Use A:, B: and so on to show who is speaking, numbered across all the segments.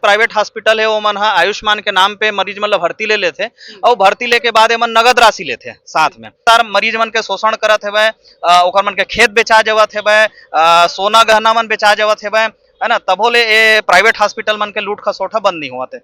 A: Private hospital है वो मन हा आयुष्मान के नाम पे मरीज मतलब भर्ती ले लेते और भर्ती लेके बाद एमन नगद राशि लेते साथ में तार मरीज मन के शोषण करत हेबे, ओकर मन के खेत बेचा जावत हेबे, सोना गहना मन बेचा जावत हेबे, है ना। तभो ले ये प्राइवेट हॉस्पिटल मन के लूट खसोटा बंद नहीं हुआ थे।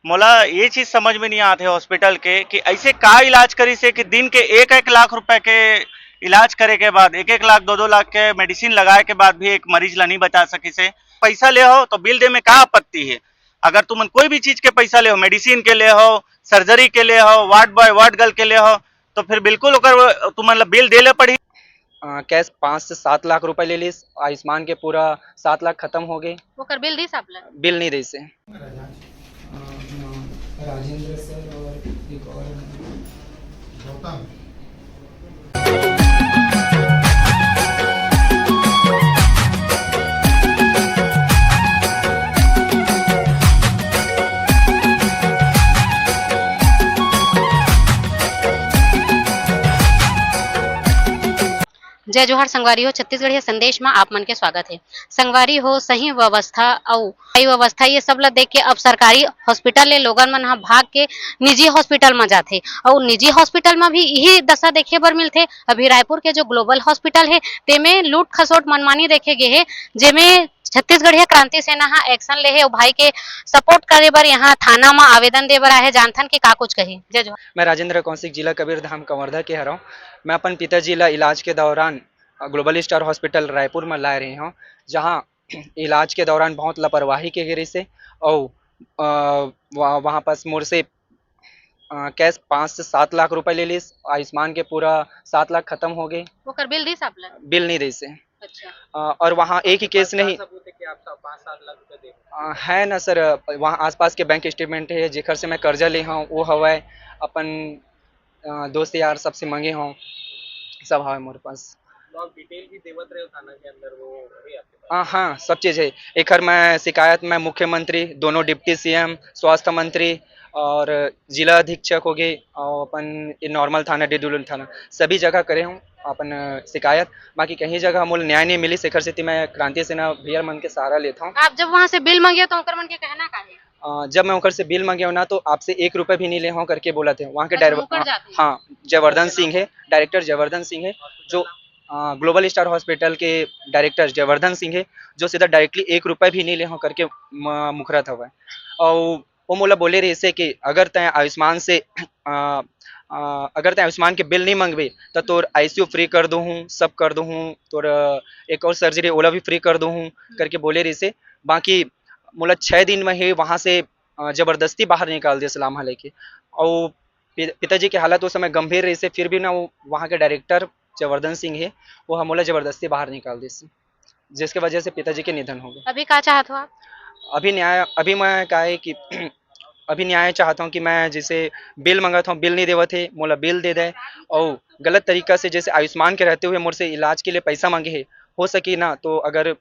B: मोला ये चीज समझ में नहीं आते हॉस्पिटल के कि ऐसे का इलाज करी से कि दिन के 1-1 लाख रुपए के इलाज करे के बाद 1-1 लाख 2-2 लाख के मेडिसिन लगाए के बाद भी एक मरीज ला नहीं बचा सकी से। पैसा ले हो तो बिल दे में का आपत्ति है। अगर तुम कोई भी चीज के पैसा ले हो, मेडिसिन के ले हो, सर्जरी के ले हो, वार्ड बॉय वार्ड गर्ल के ले हो, तो फिर बिल्कुल तुम मतलब बिल दे ले पड़ी।
C: कैश 5 से 7 लाख रुपए ले लीस, आयुष्मान के पूरा 7 लाख खत्म हो गए।
D: ओकर बिल दी साहब
C: बिल नहीं दी से।
E: राजेंद्र सर और एक और गौतम।
D: जय जोहार संगवारी हो, छत्तीसगढ़ी संदेश में आप मन के स्वागत है। संगवारी हो, सही व्यवस्था और सही व्यवस्था ये सब ला देख के अब सरकारी हॉस्पिटल ले लोगन मन हा भाग के निजी हॉस्पिटल में जाते और निजी हॉस्पिटल में भी यही दशा देखे बर मिलते। अभी रायपुर के जो ग्लोबल हॉस्पिटल है तेमे लूट खसोट मनमानी देखे गे है, जेमे छत्तीसगढ़ी क्रांति सेना हा एक्शन ले है और भाई के सपोर्ट करे बर यहाँ थाना में आवेदन दे बर आए जानथन के का कुछ कही। जय जोहार।
C: मैं राजेंद्र कौशिक, जिला कबीर धाम कंवर्धा के हरा हूँ। मैं अपन पिताजी ला इलाज के दौरान ग्लोबल स्टार हॉस्पिटल रायपुर में ला रही हूँ, जहाँ इलाज के दौरान बहुत लापरवाही के गिरी से और वहाँ पास मोर से कैश 5 से 7 लाख रुपए ले लीस, आयुष्मान के पूरा 7 लाख खत्म हो गए।
D: ओकर बिल दी साहब
C: बिल नहीं दी से।
D: अच्छा।
C: और वहाँ एक ही केस नहीं है ना सर, वहाँ आसपास के बैंक स्टेटमेंट है जेकर से मैं कर्जा ले हूँ वो हवा अपन दोस्त यार सबसे मांगे हूँ, सब हवा मोरे पास।
B: डिटेल भी देवत रहे थाना के अंदर वो है आपके पास?
C: हाँ सब चीज़ है। एक हर मैं शिकायत में मुख्यमंत्री, दोनों डिप्टी सीएम, स्वास्थ्य मंत्री और जिला अधीक्षक हो गए और अपन नॉर्मल थाना डिडुलन थाना सभी जगह करे हूँ अपन शिकायत। बाकी कहीं जगह मूल न्याय नहीं मिली, शेखर सिटी में क्रांति सेना भैया मन के सहारा लेता हूँ।
D: आप जब वहाँ से बिल मांगे तो ओकर मन के कहना का है?
C: जब मैं उनकर से बिल मांगे ना तो आपसे 1 रुपए भी नहीं ले हूँ करके बोला थे वहाँ के डायरेक्टर। हाँ, जयवर्धन सिंह है, डायरेक्टर जयवर्धन सिंह है, जो ग्लोबल स्टार हॉस्पिटल के डायरेक्टर जयवर्धन सिंह है, जो सीधा डायरेक्टली 1 रुपए भी नहीं ले हूँ करके मुखरा था वह। और वो मोला बोले रही से कि अगर तय आयुष्मान से अगर तय आयुष्मान के बिल नहीं मंगबे तो तोर आईसीयू फ्री कर दूँ, सब कर दूँ, तोर एक और सर्जरी ओला भी फ्री कर दूँ करके बोले रही से। बाकी मोला 6 दिन में ही वहाँ से जबरदस्ती बाहर निकाल दिया सलाम लेके। और पिताजी की हालत उस समय गंभीर रही से, फिर भी ना वो वहाँ के डायरेक्टर जयवर्धन सिंह है वो हमोला जबरदस्ती बाहर निकाल दी, जिसके वजह से पिताजी के निधन हो गए।
D: अभी क्या चाहते हो आप?
C: अभी मैं कहा है कि अभी न्याय चाहता हूँ कि मैं जैसे बिल मंगाता हूँ, बिल नहीं देवत थे, मोला बिल दे दे। और गलत तरीका से जैसे आयुष्मान के रहते हुए मुझसे इलाज के लिए पैसा मांगे है, हो सकी ना तो अगर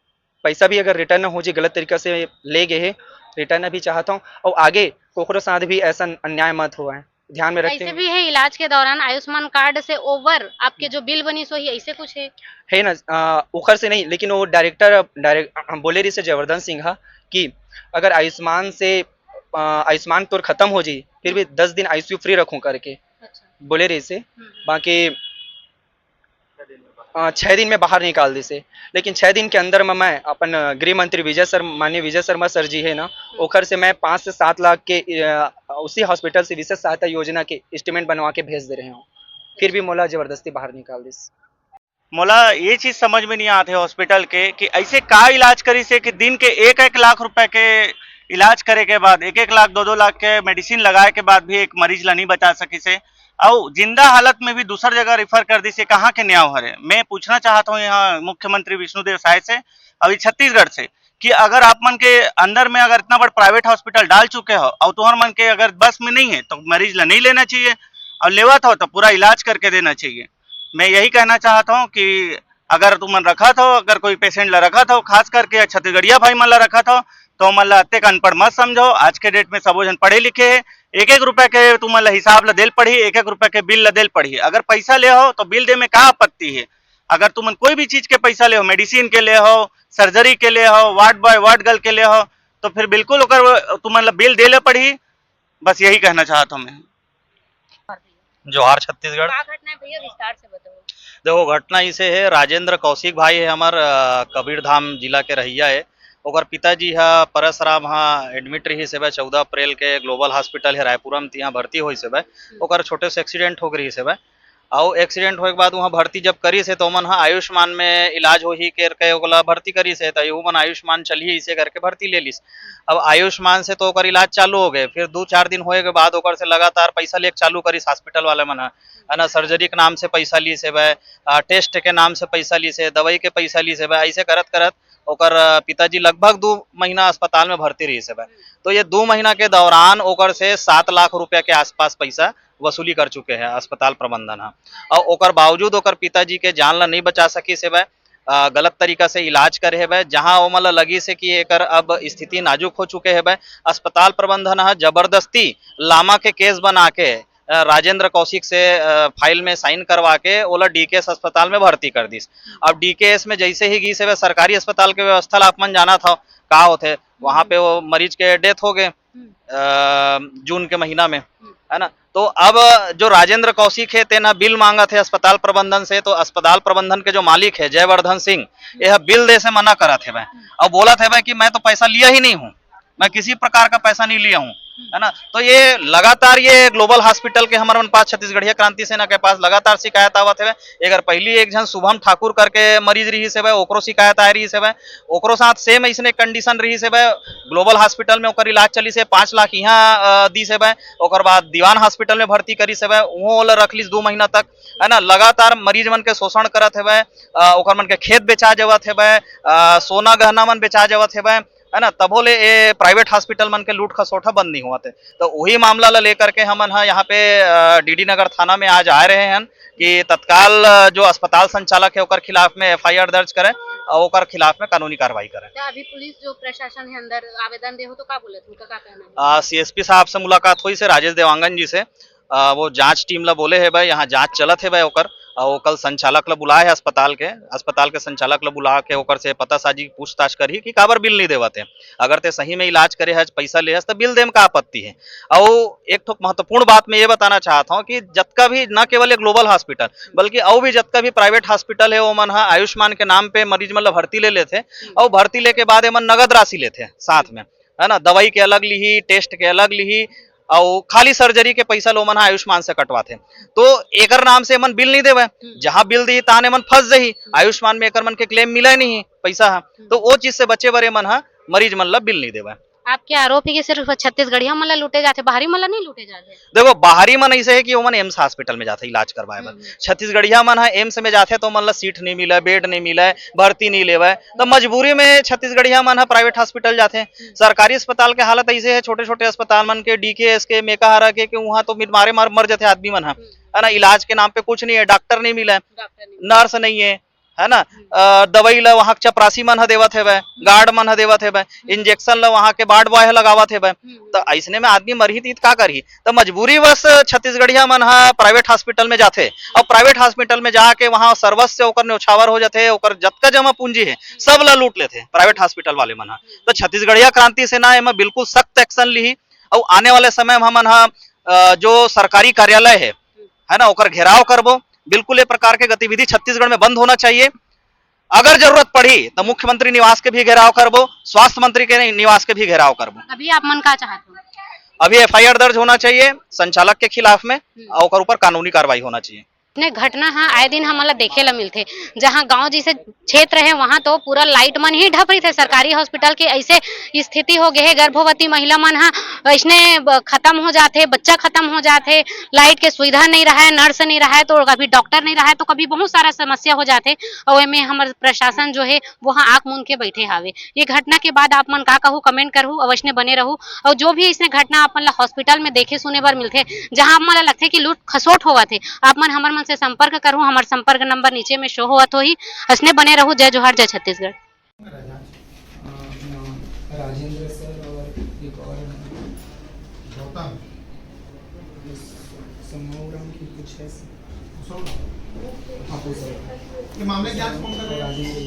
C: पैसा भी अगर रिटर्न हो जाए, गलत तरीका से ले गए है, रिटर्न भी चाहता हूँ। और आगे कोकरो साथ भी ऐसा अन्याय मत हुआ है, ध्यान में रखते
D: ऐसे भी है इलाज के दौरान आयुष्मान कार्ड से ओवर आपके जो बिल बनी सो ही ऐसे कुछ है
C: ना। उखर से नहीं, लेकिन वो डायरेक्टर बोले रही से जयवर्धन सिंह कि अगर आयुष्मान तोर खत्म हो जाए फिर भी 10 दिन आईसीयू फ्री रखूं करके।
D: अच्छा।
C: बोले रही से। बाकी 6 दिन में बाहर निकाल दी से, लेकिन 6 दिन के अंदर में मैं अपन गृह मंत्री माननीय विजय शर्मा सर जी है ना, ओखर से मैं 5 से 7 लाख के उसी हॉस्पिटल से विशेष सहायता योजना के एस्टिमेट बनवा के भेज दे रहे हूँ, फिर भी मोला जबरदस्ती बाहर निकाल दी।
B: मोला ये चीज समझ में नहीं आते हॉस्पिटल के कि ऐसे का इलाज करी से कि दिन के 1-1 लाख रुपए के इलाज करे के बाद 1-1 लाख 2-2 लाख के मेडिसिन लगाए के बाद भी एक मरीज ला नहीं बचा सकी से और जिंदा हालत में भी दूसर जगह रिफर कर दी से। कहाँ के न्याय हरे। मैं पूछना चाहता हूँ यहाँ मुख्यमंत्री विष्णुदेव साय से अभी छत्तीसगढ़ से कि अगर आप मन के अंदर में अगर इतना बड़ा प्राइवेट हॉस्पिटल डाल चुके हो और तुम्हारे मन के अगर बस में नहीं है तो मरीज ला नहीं लेना चाहिए, और लेवा था तो पूरा इलाज करके देना चाहिए। मैं यही कहना चाहता हूँ कि अगर तुम मन रखा था, अगर कोई पेशेंट ला रखा था, खास करके छत्तीसगढ़िया भाई मन ला रखा था, तो मन ला अत्ते अनपढ़ मत समझो। आज के डेट में सबो जन पढ़े लिखे है, 1-1 रुपए के तुम ला हिसाब ला देल पड़ी, 1-1 रुपए के बिल ला देल पड़ी। अगर पैसा ले हो तो बिल दे में का आपत्ति है। अगर तुम कोई भी चीज के पैसा ले हो, मेडिसिन के ले हो, सर्जरी के ले हो, वार्ड बॉय वार्ड गर्ल के ले हो, तो फिर बिल्कुल ओकर तू मतलब बिल दे ले पड़ी। बस यही कहना चाहता हूँ मैं।
A: जोहार छत्तीसगढ़।
D: क्या घटना है भैया, विस्तार से बताओ।
A: देखो घटना इसे है, राजेंद्र कौशिक भाई है हमार, कबीर धाम जिला के रहिया है। ओकर पिताजी है परसराम हाँ एडमिट रही से 14 अप्रैल के ग्लोबल हॉस्पिटल है रायपुर में, यहाँ भर्ती हुई से ओकर छोटे से एक्सीडेंट हो गई से और एक्सीडेंट होए के बाद वहाँ भर्ती जब करी से तो मन हाँ आयुष्मान में इलाज हो ही के ओला भर्ती करी से तो मन आयुष्मान चलिए इसे करके भर्ती ले लिस। अब आयुष्मान से तो ओकर इलाज चालू हो गए, फिर 2-4 दिन होए के बाद ओकर से लगातार पैसा लेके चालू करीस हॉस्पिटल वाले मन है ना, सर्जरी के नाम से पैसा ली से टेस्ट के नाम से पैसा ली से, दवाई के पैसा ली से ऐसे करत करत ओकर पिताजी लगभग 2 महीना अस्पताल में भर्ती रही से तो ये 2 महीना के दौरान ओकर से 7 लाख रुपया के आसपास पैसा वसूली कर चुके हैं अस्पताल प्रबंधन और ओकर बावजूद ओकर पिताजी के जान ला नहीं बचा सकी से गलत तरीका से इलाज करे है जहाँ वो मतलब लगी से कि एकर अब स्थिति नाजुक हो चुके है अस्पताल प्रबंधन जबरदस्ती लामा के केस बना के राजेंद्र कौशिक से फाइल में साइन करवा के ओला डीकेएस अस्पताल में भर्ती कर दी। अब डीकेएस में जैसे ही गई से सरकारी अस्पताल के व्यवस्था ला अपन जाना था का होते वहाँ पे वो मरीज के डेथ हो गए जून के महीना में है ना। तो अब जो राजेंद्र कौशिक है तेना बिल मांगा थे अस्पताल प्रबंधन से, तो अस्पताल प्रबंधन के जो मालिक है जयवर्धन सिंह यह बिल दे से मना करा थे और बोला थे कि मैं तो पैसा लिया ही नहीं हूँ, मैं किसी प्रकार का पैसा नहीं लिया हूँ है ना। तो ये लगातार ये ग्लोबल हॉस्पिटल के हमारे पास छत्तीसगढ़िया क्रांति सेना के पास लगातार शिकायत आवत है। अगर पहली एक जन शुभम ठाकुर करके मरीज रही से ओकरो शिकायत आ रही से ओकरो साथ सेम ऐसने कंडीशन रही से ग्लोबल हॉस्पिटल में ओकर इलाज चली से 5 लाख यहाँ दी से ओकर बाद दीवान हॉस्पिटल में भर्ती करी से वहाँ रख ली 2 महीना तक है ना। लगातार मरीज मन के शोषण करत है ओकर मन के खेत बेचा जावत है, सोना गहना मन बेचा जावत है ना। तब बोले ये प्राइवेट हॉस्पिटल मन के लूट खसोटा बंद नहीं हुआ थे। तो वही मामला ला लेकर के हमन यहाँ पे डीडी नगर थाना में आज आ रहे हैं कि तत्काल जो अस्पताल संचालक है ओकर खिलाफ में एफआईआर दर्ज करें और ओकर खिलाफ में कानूनी कार्रवाई करें।
D: अभी पुलिस जो प्रशासन है अंदर आवेदन दे हो तो क्या बोले, उनका क्या कहना है?
A: सीएसपी साहब से मुलाकात हुई से राजेश देवांगन जी से, वो जांच टीम ला बोले है यहाँ जांच चलत है ओकर और कल संचालक ला बुलाए है अस्पताल के संचालक ला बुला के ओकर से पता साजी पूछताछ करी कि काबर बिल नहीं देवते, अगर ते सही में इलाज करे है पैसा ले तो बिल देम का आपत्ति है। और एक तो महत्वपूर्ण बात मैं ये बताना चाहता हूँ कि जतका भी न केवल ग्लोबल हॉस्पिटल बल्कि और भी जतका भी प्राइवेट हॉस्पिटल है वो मन आयुष्मान के नाम पे मरीज मतलब भर्ती ले लेते और भर्ती ले के बाद मन नगद राशि लेते साथ में है ना, दवाई के अलग ली, टेस्ट के अलग ली और खाली सर्जरी के पैसा लो मन आयुष्मान से कटवाते। तो एकर नाम से मन बिल नहीं देवे, जहां बिल दी ताने मन फंस जाही, आयुष्मान में एकर मन के क्लेम मिला नहीं पैसा तो वो चीज से बचे बरे मन मरीज मन ला बिल नहीं देवे।
D: आपके आरोप है कि सिर्फ छत्तीसगढ़िया मला लूटे जाते, बाहरी मला नहीं लूटे जाते?
A: देखो बाहरी मन ऐसे है कि वो मन एम्स हॉस्पिटल में जाते इलाज करवाए छत्तीसगढ़िया मन एम्स में जाते तो मन ला सीट नहीं मिला, बेड नहीं मिला, भर्ती नहीं लेवा तो मजबूरी में छत्तीसगढ़िया मन प्राइवेट हॉस्पिटल जाते। सरकारी अस्पताल के हालत ऐसे है, छोटे छोटे अस्पताल मन के डीकेएस के मेकाहारा के वहाँ तो मारे मर जाते आदमी मन है ना। इलाज के नाम पे कुछ नहीं है, डॉक्टर नहीं मिला, नर्स नहीं है ना, दवाई ला वहाँ चपरासी मन देवत है, गार्ड मन देवत है, इंजेक्शन ला वहाँ के बार्ड बॉय लगावत है। तो ऐसने में आदमी मरही थी का करही, तो मजबूरी बस छत्तीसगढ़िया मन प्राइवेट हॉस्पिटल में जाते और प्राइवेट हॉस्पिटल में जाके वहाँ सर्वस से ओकर न्यौछावर हो जाते, ओकर जतका जमा पूंजी है सब ला लूट लेते प्राइवेट हॉस्पिटल वाले मन। तो छत्तीसगढ़िया क्रांति सेना एमा बिल्कुल सख्त एक्शन ली और आने वाले समय में हमन जो सरकारी कार्यालय है ना ओकर घेराव करबो। बिल्कुल ये प्रकार के गतिविधि छत्तीसगढ़ में बंद होना चाहिए। अगर जरूरत पड़ी तो मुख्यमंत्री निवास के भी घेराव करबो, स्वास्थ्य मंत्री के निवास के भी घेराव करबो।
D: अभी आप मन का चाहते हो?
A: अभी एफआईआर दर्ज होना चाहिए संचालक के खिलाफ में और ऊपर कानूनी कार्रवाई होना चाहिए।
D: ने घटना हाँ आए दिन हमला देखे ला मिलते, जहाँ गांव जैसे क्षेत्र है वहाँ तो पूरा लाइट मन ही ढप रही थे। सरकारी हॉस्पिटल की ऐसे स्थिति हो गए है, गर्भवती महिला मन इसने खत्म हो जाते, बच्चा खत्म हो जाते, लाइट के सुविधा नहीं रहा है, नर्स नहीं रहा है, तो कभी डॉक्टर नहीं रहा है, तो कभी बहुत सारा समस्या हो जाते। और में हमारे प्रशासन जो है वहाँ आंख मूंद के बैठे हावे। ये घटना के बाद आप मन का कहूँ कमेंट करूँ, अवश्य बने रहूँ। और जो भी इसने घटना अपन हॉस्पिटल में देखे सुने बर मिलते जहाँ आप मन लगते कि लूट खसोट होगा थे, आप मन हमारे से संपर्क करूं, हमारा संपर्क नंबर नीचे में शो हुआ तो ही हंसने बने रहूं। जय जोहार, जय छत्तीसगढ़।
E: राजेंद्र सर और एक और समूरम की कुछ है
F: ये मामले की जांच कौन कर रहा है?
E: राजेंद्र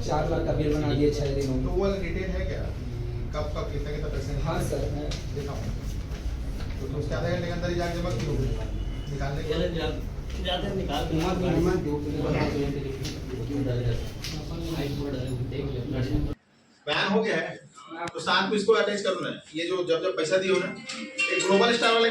E: 4 लाख का बिल बना दिए 6 दिनों
F: तो
E: में।
F: वो वाला डिटेल है क्या कब कब कितना कितना पैसे
E: हाँ सर है।
F: दिखाओ तो उसके आधे घंटे के अंदर ही जाके जमा की होगी निकालने के बयान हो गया है तो साथ में इसको अटैच करो ना ये जो जब जब पैसा दियो ना एक ग्लोबल स्टार वाले